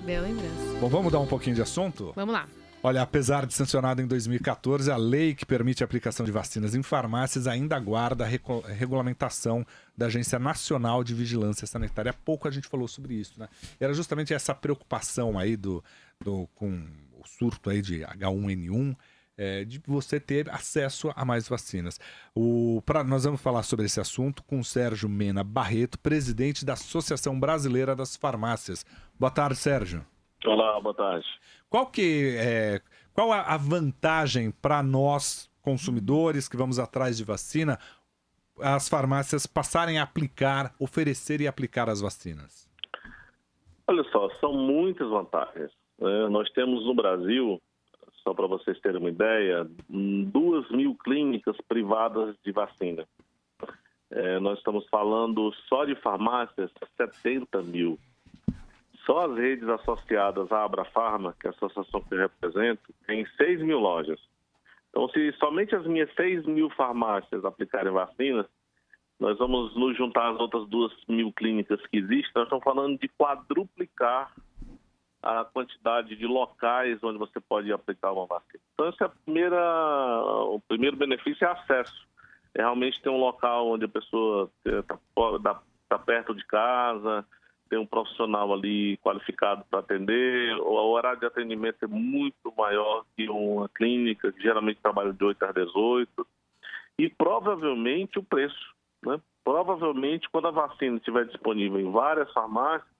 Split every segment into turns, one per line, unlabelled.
Bela lembrança.
Bom, vamos mudar um pouquinho de assunto?
Vamos lá.
Olha, apesar de sancionada em 2014, a lei que permite a aplicação de vacinas em farmácias ainda aguarda a regulamentação da Agência Nacional de Vigilância Sanitária. Há pouco a gente falou sobre isso, né? Era justamente essa preocupação aí com o surto aí de H1N1, de você ter acesso a mais vacinas. Nós vamos falar sobre esse assunto com o Sérgio Mena Barreto, presidente da Associação Brasileira das Farmácias. Boa tarde, Sérgio.
Olá, boa tarde.
Qual a vantagem para nós, consumidores, que vamos atrás de vacina, as farmácias passarem a oferecer e aplicar as vacinas?
Olha só, são muitas vantagens. Nós temos no Brasil, só para vocês terem uma ideia, 2.000 clínicas privadas de vacina. Nós estamos falando só de farmácias, 70 mil. Só as redes associadas à Abrafarma, que é a associação que eu represento, tem 6 mil lojas. Então, se somente as minhas 6 mil farmácias aplicarem vacinas, nós vamos nos juntar às outras 2.000 clínicas que existem. Nós estamos falando de quadruplicar a quantidade de locais onde você pode aplicar uma vacina. Então, esse o primeiro benefício é acesso. É realmente ter um local onde a pessoa está perto de casa, tem um profissional ali qualificado para atender. O horário de atendimento é muito maior que uma clínica, que geralmente trabalha de 8 às 18. E provavelmente o preço, né? Provavelmente, quando a vacina estiver disponível em várias farmácias,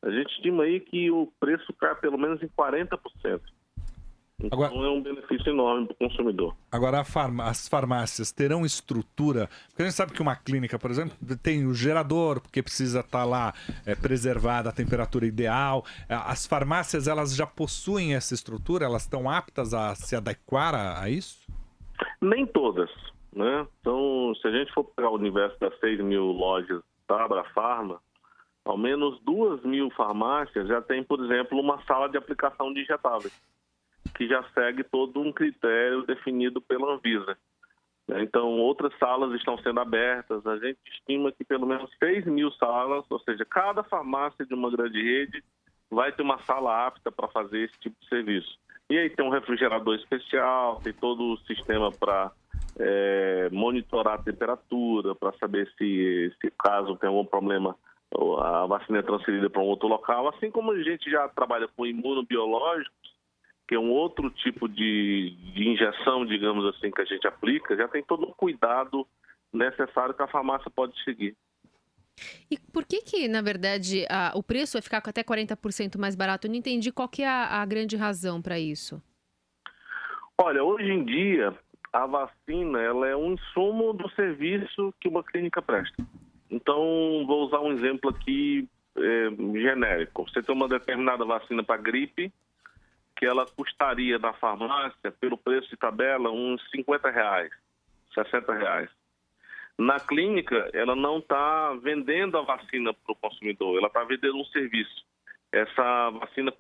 a gente estima aí que o preço cai pelo menos em 40%. Então é um benefício enorme para o consumidor.
Agora, as farmácias terão estrutura? Porque a gente sabe que uma clínica, por exemplo, tem o gerador, porque precisa estar lá preservada a temperatura ideal. As farmácias, elas já possuem essa estrutura? Elas estão aptas a se adequar a isso?
Nem todas, né? Então, se a gente for pegar o universo das 6 mil lojas da Abrafarma, ao menos 2.000 farmácias já tem, por exemplo, uma sala de aplicação de injetáveis, que já segue todo um critério definido pela Anvisa. Então, outras salas estão sendo abertas. A gente estima que pelo menos 6 mil salas, ou seja, cada farmácia de uma grande rede vai ter uma sala apta para fazer esse tipo de serviço. E aí tem um refrigerador especial, tem todo o sistema para monitorar a temperatura, para saber se caso tem algum problema, a vacina é transferida para um outro local. Assim como a gente já trabalha com imunobiológicos, que é um outro tipo de injeção, digamos assim, que a gente aplica, já tem todo o cuidado necessário que a farmácia pode seguir.
E por que na verdade, o preço vai ficar até 40% mais barato? Eu não entendi qual que é a grande razão para isso.
Olha, hoje em dia, a vacina ela é um insumo do serviço que uma clínica presta. Então, vou usar um exemplo aqui genérico. Você tem uma determinada vacina para gripe, que ela custaria na farmácia, pelo preço de tabela, uns R$50, R$60. Na clínica, ela não está vendendo a vacina para o consumidor, ela está vendendo um serviço. Essa vacina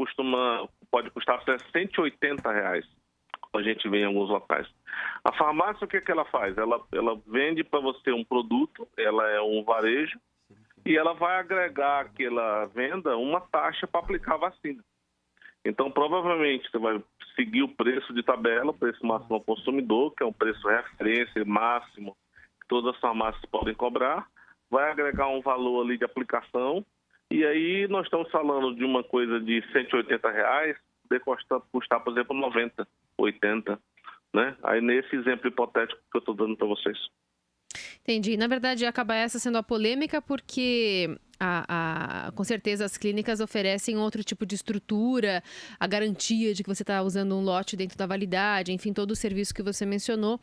pode custar até R$180, a gente vê em alguns locais. A farmácia, o que ela faz? Ela vende para você um produto, ela é um varejo, e ela vai agregar àquela venda uma taxa para aplicar a vacina. Então, provavelmente, você vai seguir o preço de tabela, o preço máximo ao consumidor, que é um preço referência máximo que todas as farmácias podem cobrar, vai agregar um valor ali de aplicação, e aí nós estamos falando de uma coisa de R$180, poder custar, por exemplo, 90, 80, né? Aí nesse exemplo hipotético que eu estou dando para vocês.
Entendi. Na verdade, acaba essa sendo a polêmica porque com certeza as clínicas oferecem outro tipo de estrutura, a garantia de que você está usando um lote dentro da validade, enfim, todo o serviço que você mencionou.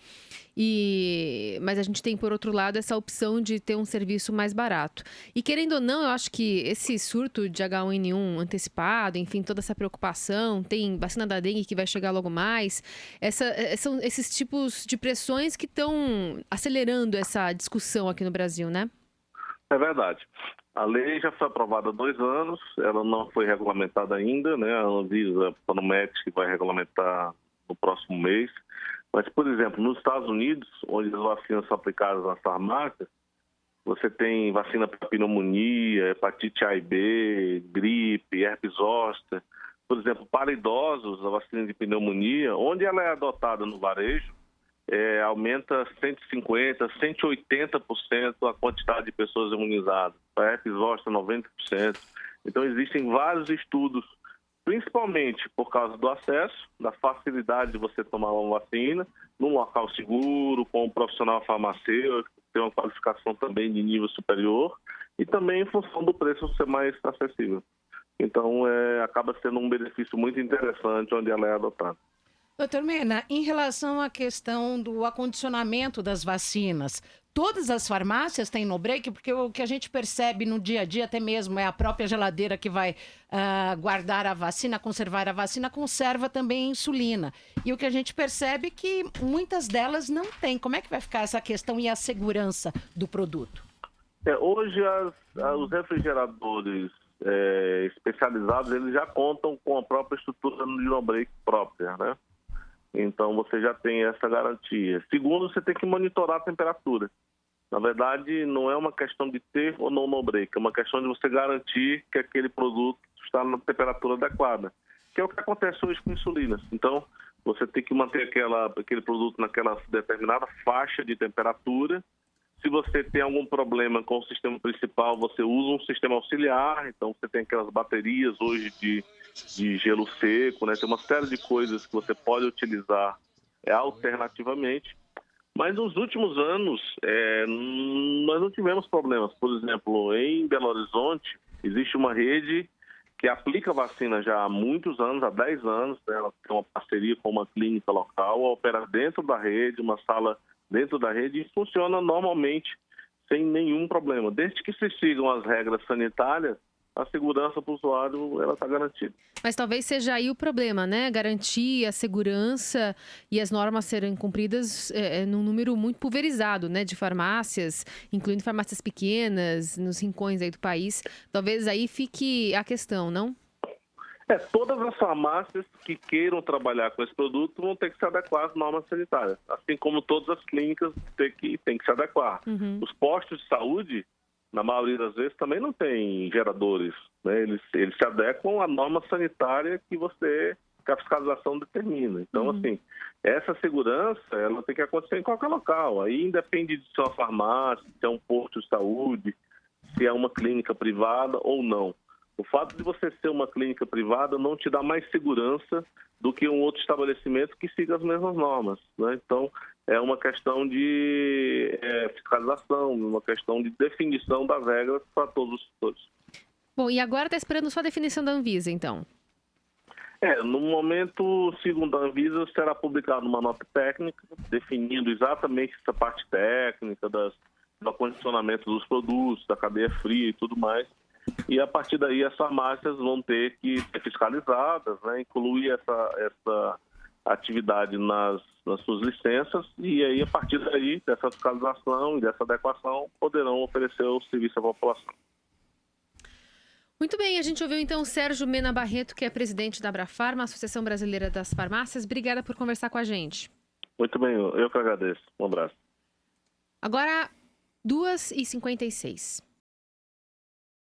Mas a gente tem, por outro lado, essa opção de ter um serviço mais barato. E querendo ou não, eu acho que esse surto de H1N1 antecipado, enfim, toda essa preocupação, tem vacina da dengue que vai chegar logo mais, são esses tipos de pressões que estão acelerando essa discussão aqui no Brasil, né?
É verdade. A lei já foi aprovada há 2 anos, ela não foi regulamentada ainda, né? A Anvisa promete que vai regulamentar no próximo mês. Mas, por exemplo, nos Estados Unidos, onde as vacinas são aplicadas nas farmácias, você tem vacina para pneumonia, hepatite A e B, gripe, herpes zoster. Por exemplo, para idosos, a vacina de pneumonia, onde ela é adotada no varejo, aumenta 150%, 180% a quantidade de pessoas imunizadas. Para herpes zoster, 90%. Então, existem vários estudos, principalmente por causa do acesso, da facilidade de você tomar uma vacina, num local seguro, com um profissional farmacêutico, que tem uma qualificação também de nível superior, e também em função do preço ser mais acessível. Então, acaba sendo um benefício muito interessante onde ela é adotada.
Doutor Mena, em relação à questão do acondicionamento das vacinas, todas as farmácias têm no-break? Porque o que a gente percebe no dia a dia, até mesmo é a própria geladeira que vai guardar a vacina, conservar a vacina, conserva também a insulina. E o que a gente percebe é que muitas delas não têm. Como é que vai ficar essa questão e a segurança do produto?
Hoje, os refrigeradores especializados, eles já contam com a própria estrutura de no-break própria, né? Então, você já tem essa garantia. Segundo, você tem que monitorar a temperatura. Na verdade, não é uma questão de ter ou não no-break, é uma questão de você garantir que aquele produto está na temperatura adequada, que é o que acontece hoje com insulinas. Então, você tem que manter aquele produto naquela determinada faixa de temperatura. Se você tem algum problema com o sistema principal, você usa um sistema auxiliar. Então, você tem aquelas baterias hoje de gelo seco, né? Tem uma série de coisas que você pode utilizar alternativamente. Mas nos últimos anos, nós não tivemos problemas. Por exemplo, em Belo Horizonte, existe uma rede que aplica vacina já há muitos anos, há 10 anos. Ela tem uma parceria com uma clínica local, opera dentro da rede, uma sala dentro da rede, e funciona normalmente sem nenhum problema. Desde que se sigam as regras sanitárias, a segurança para o usuário está garantida.
Mas talvez seja aí o problema, né? Garantir a segurança e as normas serem cumpridas num número muito pulverizado, né? De farmácias, incluindo farmácias pequenas, nos rincões aí do país. Talvez aí fique a questão, não?
Todas as farmácias que queiram trabalhar com esse produto vão ter que se adequar às normas sanitárias, assim como todas as clínicas têm que se adequar. Uhum. Os postos de saúde, na maioria das vezes, também não têm geradores, né? Eles se adequam à norma sanitária que a fiscalização determina. Então, assim, essa segurança, ela tem que acontecer em qualquer local. Aí independe de se é uma farmácia, se é um posto de saúde, se é uma clínica privada ou não. O fato de você ser uma clínica privada não te dá mais segurança do que um outro estabelecimento que siga as mesmas normas, né? Então, é uma questão de fiscalização, uma questão de definição das regras para todos os setores.
Bom, e agora está esperando só a definição da Anvisa, então?
No momento, segundo a Anvisa, será publicada uma nota técnica definindo exatamente essa parte técnica do acondicionamento dos produtos, da cadeia fria e tudo mais. E a partir daí as farmácias vão ter que ser fiscalizadas, né? Incluir essa atividade nas suas licenças, e aí a partir daí, dessa fiscalização e dessa adequação, poderão oferecer o serviço à população.
Muito bem, a gente ouviu então o Sérgio Mena Barreto, que é presidente da Abrafarma, Associação Brasileira das Farmácias. Obrigada por conversar com a gente.
Muito bem, eu que agradeço. Um abraço.
Agora, 2h56.